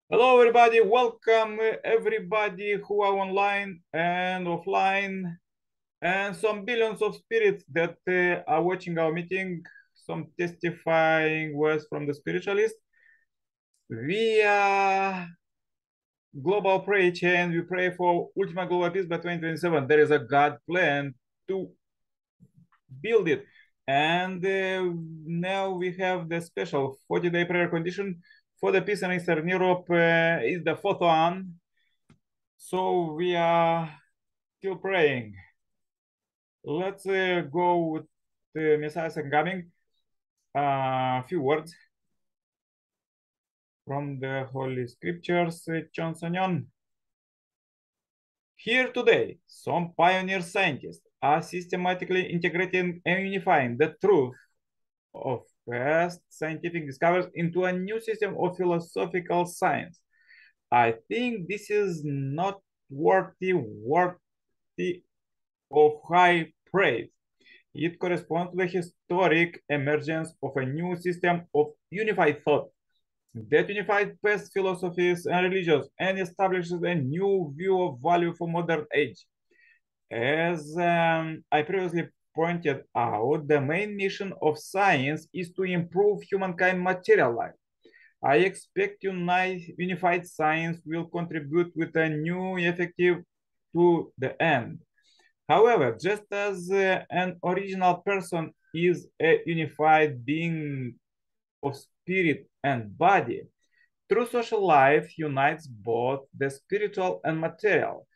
Hello, everybody. Welcome, everybody who are online and offline, and some billions of spirits that are watching our meeting, some testifying words from the spiritualist. We are global prayer chain. We pray for ultimate global peace by 2027. There is a God plan to build it. And now we have the special 40-day prayer condition for the peace in Eastern Europe is the fourth one. So we are still praying. Let's go with the Messiah coming. A few words from the Holy Scriptures. Johnson. Here today, some pioneer scientists are systematically integrating and unifying the truth of past scientific discoveries into a new system of philosophical science. I think this is not worthy of high praise. It corresponds to the historic emergence of a new system of unified thought that unifies past philosophies and religions and establishes a new view of value for modern age. As I previously pointed out, the main mission of science is to improve humankind material life. I expect unified science will contribute with a new effective to the end. However, just as an original person is a unified being of spirit and body, true social life unites both the spiritual and material,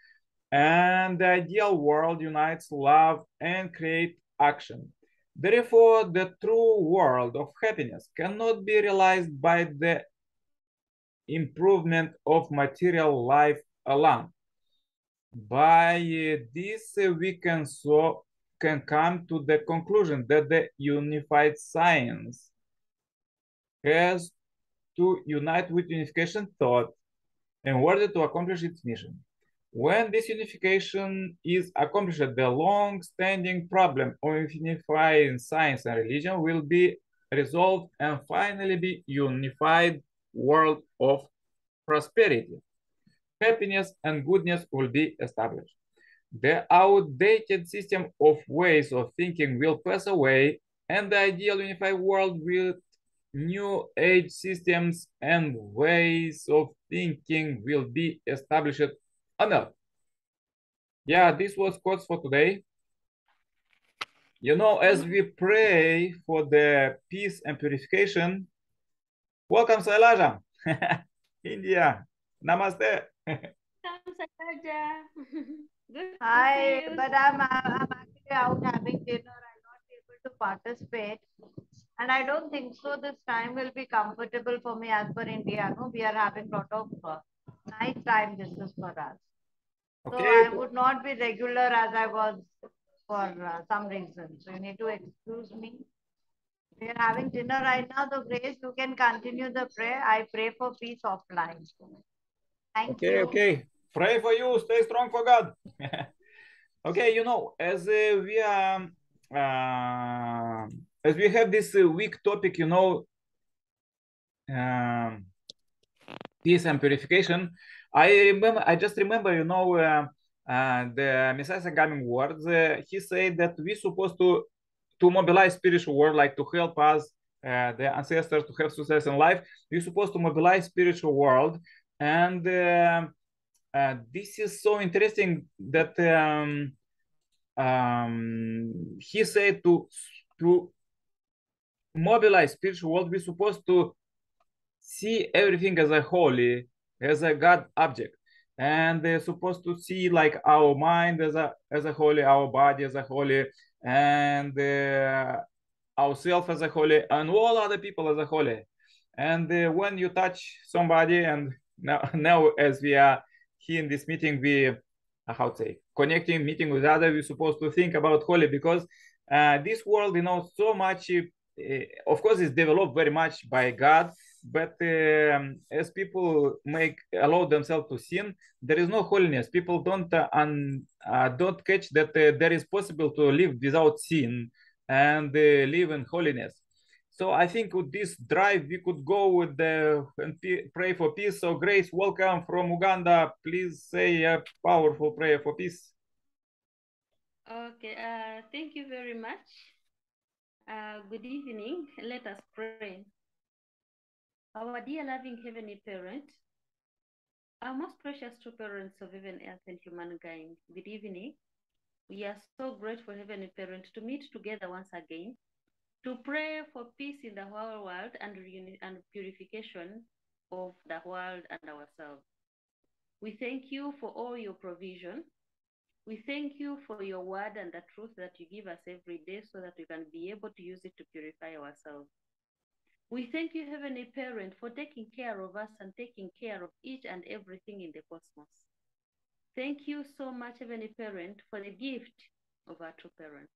and the ideal world unites love and create action. Therefore, the true world of happiness cannot be realized by the improvement of material life alone. By this, we can come to the conclusion that the unified science has to unite with unification thought in order to accomplish its mission. When this unification is accomplished, the long-standing problem of unifying science and religion will be resolved and finally be unified world of prosperity. Happiness and goodness will be established. The outdated system of ways of thinking will pass away, and the ideal unified world with new age systems and ways of thinking will be established on Earth. Yeah, this was quotes for today. You know, as we pray for the peace and purification, welcome, Sailaja. India. Namaste. Good to see Hi, you. but I'm actually out having dinner. I'm not able to participate. And I don't think so. This time will be comfortable for me as per India. No, we are having a lot of night time. This is for us. So Okay. I would not be regular as I was for some reason. So you need to excuse me. We are having dinner right now. So Grace, you can continue the prayer. I pray for peace offline. Thank Okay, you. okay. Pray for you. Stay strong for God. Okay, you know, as we have this week topic, you know, um, peace and purification. I just remember, you know, the Messiah Gaming words. He said that we're supposed to mobilize spiritual world, like to help us, the ancestors, to have success in life. We're supposed to mobilize spiritual world, and this is so interesting that he said to mobilize spiritual world, we're supposed to see everything as a holy, as a God object. And they're supposed to see like our mind as a holy, our body as a holy, and ourselves as a holy, and all other people as a holy. And when you touch somebody, and now as we are here in this meeting, we how to say connecting, meeting with others, we're supposed to think about holy because this world, you know, so much. Of course, is developed very much by God, but as people allow themselves to sin, there is no holiness. People don't catch that there is possible to live without sin and live in holiness. So I think with this drive, we could go with the and pray for peace. So Grace, welcome from Uganda. Please say a powerful prayer for peace. Okay, thank you very much. Good evening. Let us pray. Our dear loving Heavenly Parent, our most precious two parents of heaven, earth, and humankind, good evening. We are so grateful, Heavenly Parent, to meet together once again to pray for peace in the whole world and purification of the world and ourselves. We thank you for all your provision. We thank you for your word and the truth that you give us every day so that we can be able to use it to purify ourselves. We thank you, Heavenly Parent, for taking care of us and taking care of each and everything in the cosmos. Thank you so much, Heavenly Parent, for the gift of our two parents.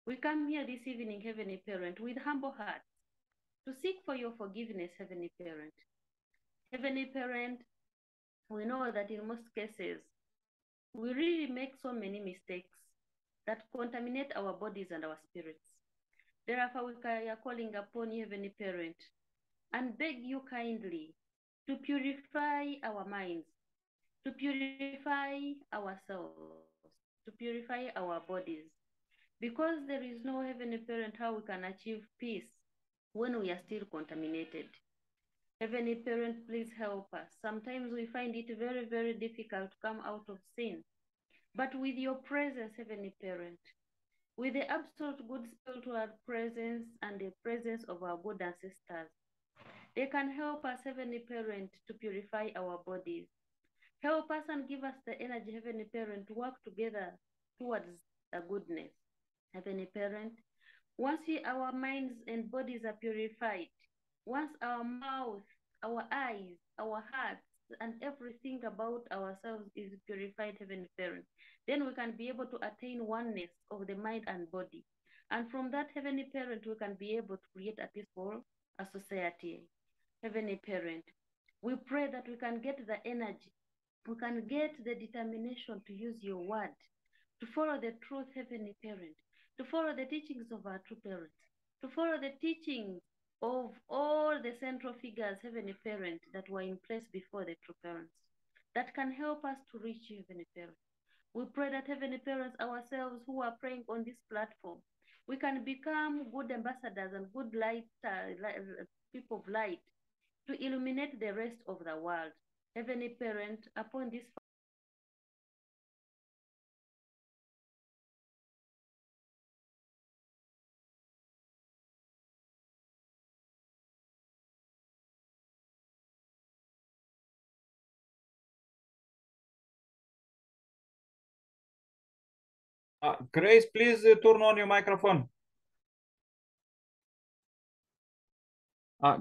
We come here this evening, Heavenly Parent, with humble hearts to seek for your forgiveness, Heavenly Parent. Heavenly Parent, we know that in most cases, we really make so many mistakes that contaminate our bodies and our spirits. Therefore, we are calling upon you, Heavenly Parent, and beg you kindly to purify our minds, to purify ourselves, to purify our bodies. Because there is no, Heavenly Parent, how we can achieve peace when we are still contaminated. Heavenly Parent, please help us. Sometimes we find it very, very difficult to come out of sin. But with your presence, Heavenly Parent, with the absolute good spiritual presence and the presence of our good ancestors, they can help us, Heavenly Parent, to purify our bodies. Help us and give us the energy, Heavenly Parent, to work together towards the goodness. Heavenly Parent, once our minds and bodies are purified, once our mouth, our eyes, our hearts, and everything about ourselves is purified, Heavenly Parent, then we can be able to attain oneness of the mind and body. And from that, Heavenly Parent, we can be able to create a peaceful society. Heavenly Parent, we pray that we can get the energy, we can get the determination to use your word, to follow the truth, Heavenly Parent, to follow the teachings of our true parents, to follow the teachings of all the central figures, Heavenly Parent, that were in place before the true parents, that can help us to reach you, Heavenly Parent. We pray that, Heavenly Parents, ourselves who are praying on this platform, we can become good ambassadors and good light, people of light, to illuminate the rest of the world. Heavenly Parent, upon this Grace, please turn on your microphone.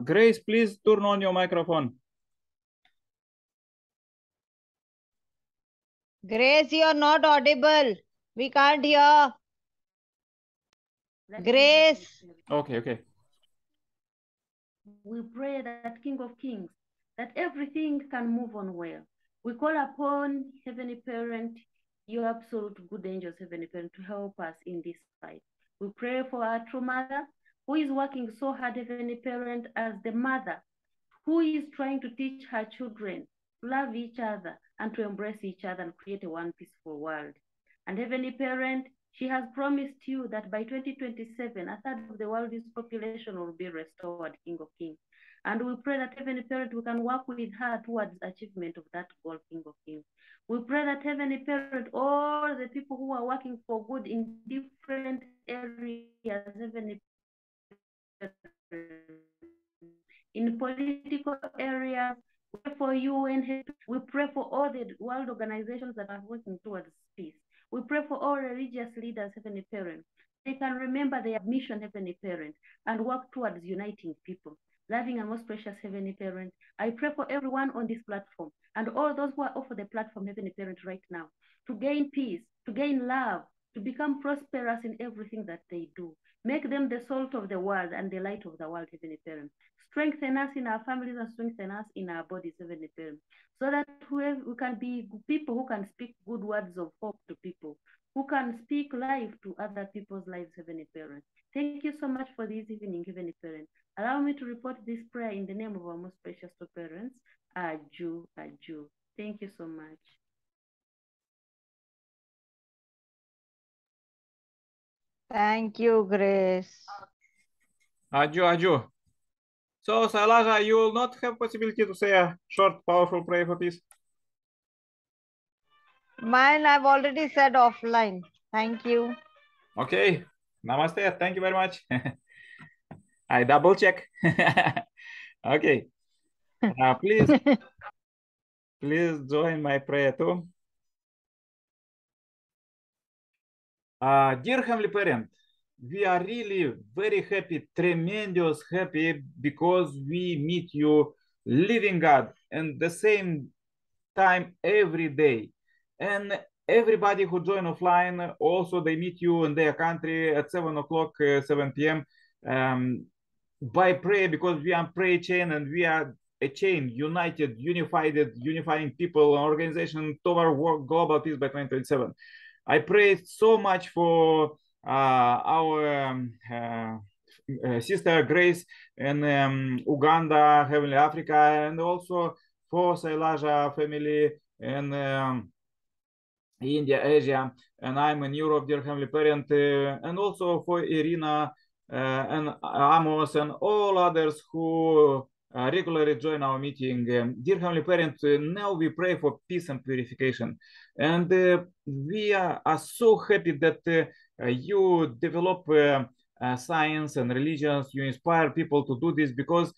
Grace, please turn on your microphone. Grace, you are not audible. We can't hear. Grace. Okay. We pray that King of Kings, that everything can move on well. We call upon Heavenly Parent, your absolute good angels, Heavenly Parent, to help us in this fight. We pray for our true mother, who is working so hard, Heavenly Parent, as the mother, who is trying to teach her children to love each other and to embrace each other and create a one peaceful world. And Heavenly Parent, she has promised you that by 2027, a third of the world's population will be restored, King of Kings. And we pray that, Heavenly Parent, we can work with her towards achievement of that goal, King of Kings. We pray that, Heavenly Parent, all the people who are working for good in different areas, Heavenly Parent, in political areas, we pray for you and we pray for all the world organizations that are working towards peace. We pray for all religious leaders, Heavenly Parent. They can remember their mission, Heavenly Parent, and work towards uniting people. Loving and most precious Heavenly Parent, I pray for everyone on this platform and all those who are off of the platform, Heavenly Parent, right now, to gain peace, to gain love, to become prosperous in everything that they do. Make them the salt of the world and the light of the world, Heavenly Parent. Strengthen us in our families and strengthen us in our bodies, Heavenly Parent, so that we can be people who can speak good words of hope to people, who can speak life to other people's lives, Heavenly Parent. Thank you so much for this evening, Heavenly Parent. Allow me to report this prayer in the name of our most precious two parents, Aju, Aju. Thank you so much. Thank you, Grace. Aju. So, Salaja, you will not have possibility to say a short, powerful prayer for peace? Mine I've already said offline. Thank you. Okay. Namaste. Thank you very much. I double check. Okay. Please join my prayer too. Dear Heavenly Parent, we are really very happy, tremendous happy, because we meet you, living God, and the same time every day. And everybody who join offline, also they meet you in their country at 7 o'clock, 7 p.m. By prayer, because we are PrayerChain, and we are a chain, united, unifying people, organization toward global peace by 2027. I pray so much for our sister Grace in Uganda, Heavenly Africa, and also for Sailaja family in India, Asia, and I'm in Europe, dear Heavenly Parent, and also for Irina and Amos and all others who regularly join our meeting. Dear Heavenly Parent, now we pray for peace and purification. And we are so happy that you develop science and religions, you inspire people to do this, because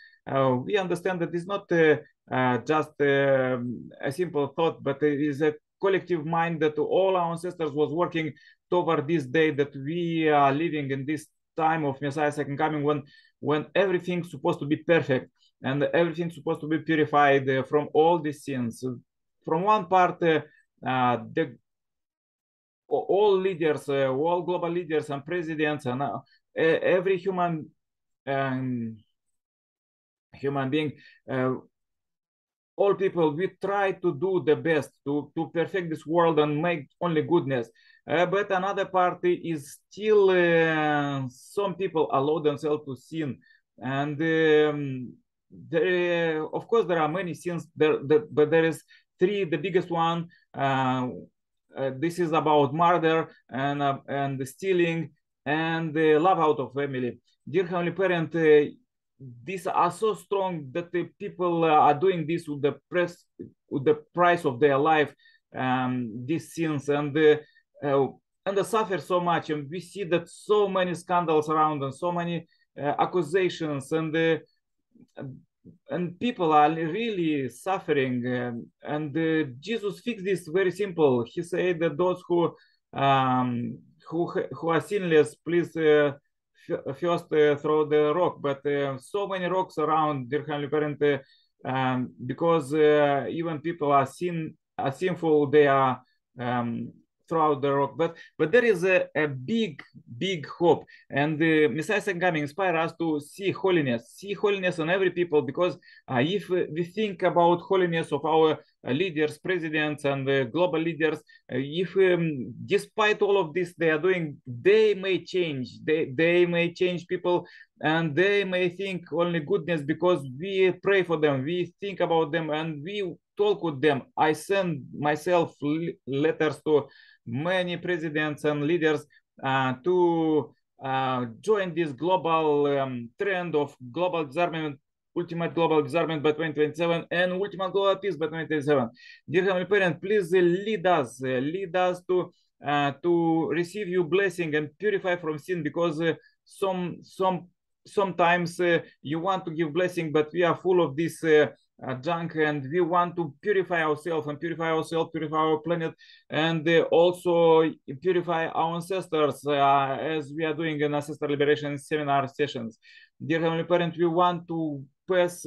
we understand that it's not just a simple thought, but it is a collective mind that all our ancestors was working toward this day that we are living in this time of Messiah's second coming, when everything's supposed to be perfect and everything's supposed to be purified from all these sins. From one part, all leaders, all global leaders and presidents and every human being, all people, we try to do the best to perfect this world and make only goodness. But another party is still, some people allow themselves to sin. And there, of course, there are many sins, but there is three, the biggest one. This is about murder and stealing and love out of family. Dear Heavenly Parent, these are so strong that the people are doing this with the price of their life, these sins, and they suffer so much. And we see that so many scandals around and so many accusations, and people are really suffering. And Jesus fixed this very simple. He said that those who are sinless, please first throw the rock. But so many rocks around, dear Heavenly Parent, because even people are sinful, they are throw out the rock. But there is a big hope, and the Messiah second coming inspire us to see holiness in every people, because if we think about holiness of our leaders, presidents, and global leaders, if despite all of this they are doing, they may change. They may change people, and they may think only goodness, because we pray for them, we think about them, and we talk with them. I send myself letters to many presidents and leaders to join this global trend of global disarmament, ultimate global disarmament by 2027, and ultimate global peace by 2027. Dear Heavenly Parent, please lead us to receive your blessing and purify from sin, because sometimes you want to give blessing, but we are full of this junk, and we want to purify ourselves, purify our planet, and also purify our ancestors, as we are doing in ancestor liberation seminar sessions. Dear Heavenly Parent, we want to pass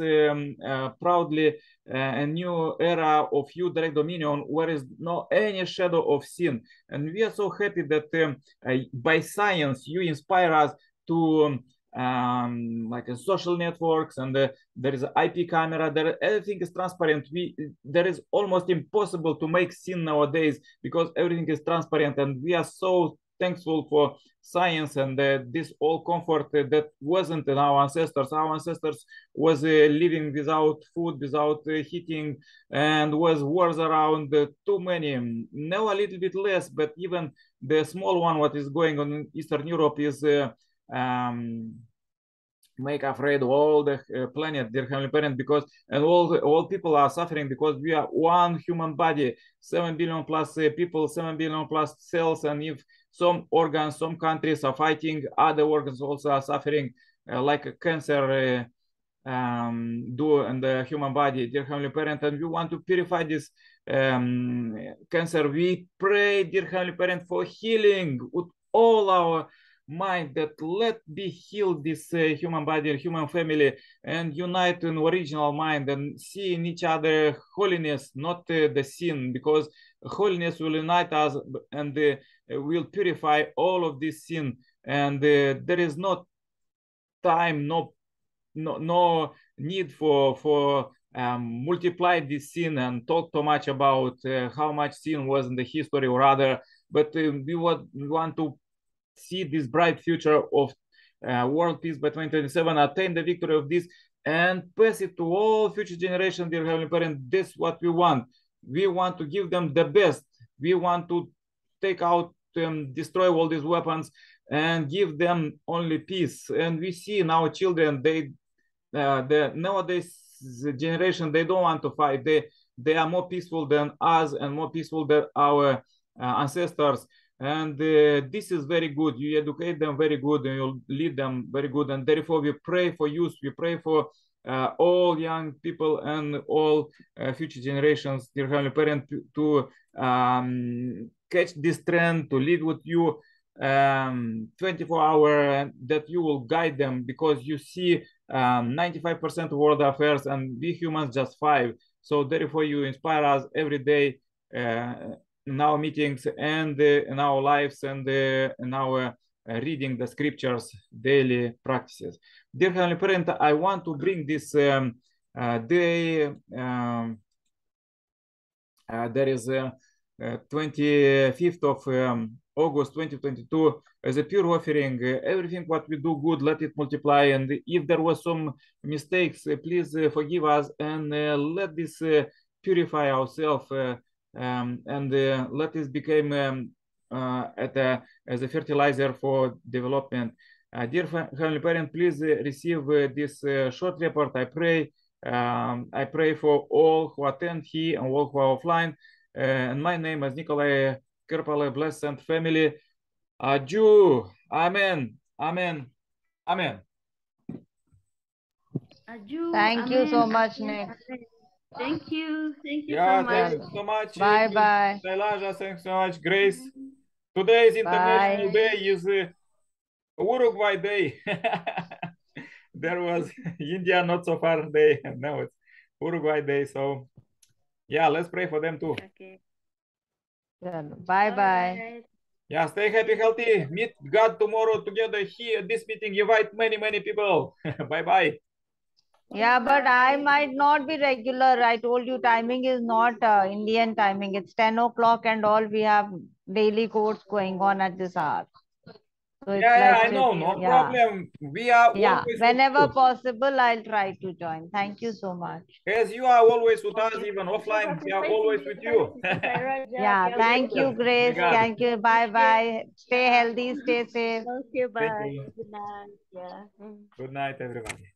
proudly a new era of your direct dominion, where is no any shadow of sin. And we are so happy that by science you inspire us to like social networks, and there is an IP camera. There, everything is transparent. There is almost impossible to make sin nowadays because everything is transparent, and we are so thankful for science and this all comfort that wasn't in our ancestors. Our ancestors was living without food, without heating, and was wars around too many. Now a little bit less, but even the small one what is going on in Eastern Europe is make afraid all the planet, dear Heavenly Parent, because and all people are suffering because we are one human body, 7 billion plus people, 7 billion plus cells, and if some organs, some countries are fighting, other organs also are suffering, like cancer do in the human body, dear Heavenly Parent, and we want to purify this cancer. We pray, dear Heavenly Parent, for healing with all our mind, that let be healed this human body, human family, and unite in original mind and see in each other holiness, not the sin, because holiness will unite us and will purify all of this sin. And there is no time, no need for multiply this sin and talk too much about how much sin was in the history or other, but we want to see this bright future of world peace by 2027, attain the victory of this, and pass it to all future generations, dear Heavenly Parent. This is what we want. We want to give them the best. We want to take out, destroy all these weapons and give them only peace. And we see now children, the nowadays generation, they don't want to fight. They are more peaceful than us and more peaceful than our ancestors. And this is very good. You educate them very good and you lead them very good. And therefore we pray for youth. We pray for all young people and all future generations, dear Heavenly Parent, to catch this trend, to live with you 24 hours, that you will guide them, because you see 95% of world affairs and we humans just 5. So therefore you inspire us every day in our meetings and in our lives and in our reading the scriptures, daily practices. Dear Heavenly Parent, I want to bring this day, there is 25th of August 2022 as a pure offering. Everything what we do good, let it multiply, and if there was some mistakes, please forgive us, and let this purify ourselves, and let this become as a fertilizer for development. Dear Heavenly Parent, please receive this short report. I pray for all who attend here and all who are offline. And my name is Nikolai Kerpale, blessed family. Adieu. Amen. Amen. Amen. Adieu. Thank you so much, Nick. Thank you. Thank you Yeah, so much. thank you so much. Bye bye. Elijah, thanks so much. Grace. Today's International Day is Uruguay Day. There was India not so far day. No, it's Uruguay Day. So yeah, let's pray for them too. Okay. Bye bye. Right. Yeah, stay happy, healthy. Meet God tomorrow together here. This meeting, invite many people. Bye bye. Yeah, but I might not be regular. I told you timing is not Indian timing. It's 10 o'clock and all. We have daily course going on at this hour. So it's Yeah, like I know, no yeah. problem. We are always Whenever with you. possible, I'll try to join. Thank you so much. As you are always with us, even offline, we are always with you. Yeah, thank you, Grace. Thank you. Bye bye. Stay healthy, stay safe. Okay, bye. you. Good night. Yeah. Good night, everybody.